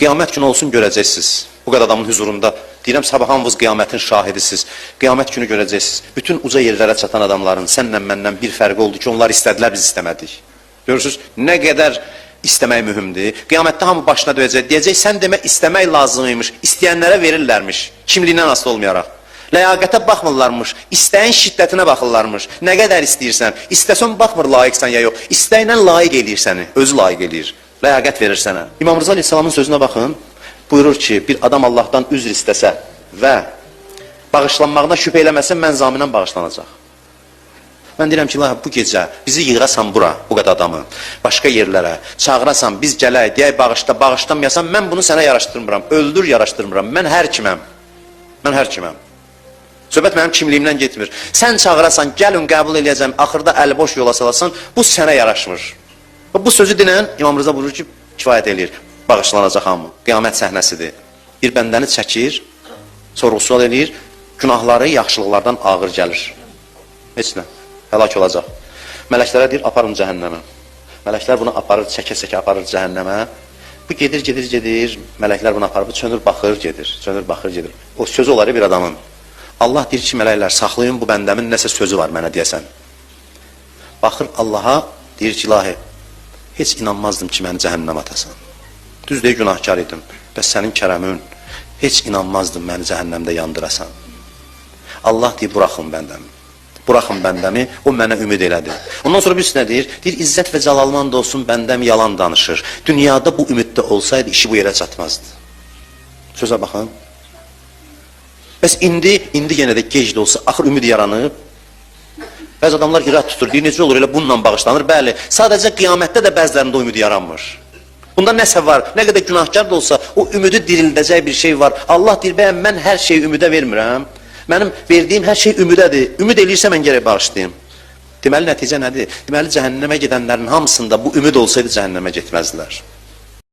Qiyamət günü olsun görəcəksiniz. Bu qədər adamın huzurunda. Deyirəm, sabah hamınız qiyamətin şahidisiz. Qiyamət günü görəcəksiniz. Bütün uca yerlərə çatan adamların sənlə məndən bir fərqi oldu ki, onlar istədilər, biz istəmədik. Görürsünüz, nə qədər istəmək mühümdür. Qiyamətdə hamı başına döyəcək. Deyəcək, sən demək istəmək lazımıymış. İstəyənlərə verirlərmiş. Kimliyindən asılı olmayaraq. Ləyaqətə baxmırlarmış. İstəyin şiddətinə baxırlarmış. Nə qədər istəyirsən. İstəsən baxmır layiqsən ya yox. İstəyinlə layiq eləyir səni. Özü layiq eləyir. Ləyaqət verir sənə. İmam Rıza Aleyhisselamın sözünə baxın. Buyurur ki, bir adam Allahdan üzr istəsə və bağışlanmağına şübhə eləməsə, mən zaminən bağışlanacaq. Mən deyirəm ki, bu gecə bizi yığırasan bura, bu qədər adamı, başqa yerlərə, çağırasan, biz gələk, deyək, bağışla, bağışlamayasan, mən bunu sənə yaraşdırmıram, öldür yaraşdırmıram, mən hər kiməm. Mən hər kiməm. Söhbət mənim kimliyimdən getmir. Sən çağırasan, gəlin, qəbul eləyəcəm, axırda əli boş yola salasan, bu sənə yaraşmır. Bu sözü dinən İmam Rıza buyurur ki, kifayət eləyir, bağışlanacaq hamı. Qiyamət səhnəsidir. Bir bəndəni çəkir, sorğu-sual eləyir, günahları yaxşılıqlardan ağır gəlir. Heç nə. Həlak olacaq. Mələklərə deyir, aparın cəhənnəmə. Mələklər bunu aparır, çəkə-çəkə aparır cəhənnəmə. Bu gedir, gedir, gedir. Mələklər bunu aparır, çönür, baxır, gedir. Çönür, baxır, gedir. O sözü olar bir adamın. Allah deyir ki, mələklər, saxlayın bu bəndəmin nəsə sözü var mənə deyəsən. Baxır Allaha, deyir ki, ilahi, heç inanmazdım ki, məni cəhənnəm atasan. Düz deyir, günahkar idim. Bəs sənin kərəmin, heç inanmazdım məni cəhənnəmdə yandırasan. Allah deyir, buraxın bəndəmi. Buraxın bəndəmi, o mənə ümid elədi. Ondan sonra birisi nə deyir? Deyir, İzzət və Cəlalman da olsun, bəndəm yalan danışır. Dünyada bu ümiddə olsaydı, işi bu yerə çatmazdı. Sözə baxın. Bəs indi yenə də gec də olsa, axır ümid yaranıb. Bəzi adamlar irad tutur, deyir, necə olur, elə bununla bağışlanır. Bəli, sadəcə qiyamətdə də bəzilərində o ümid yaranmır. Bunda nəsə var, nə qədər günahkar da olsa, o ümidi dirildəcək bir şey var. Allah deyir, bəyəm, mən hər şeyi ümidə vermirəm. Mənim verdiyim hər şey ümidədir. Ümid eləyirsə, mən gərək bağışlayayım. Deməli, nəticə nədir? Deməli, cəhənnəmə gedənlərin hamısında bu ümid olsaydı, cəhənnəmə getməzdilər.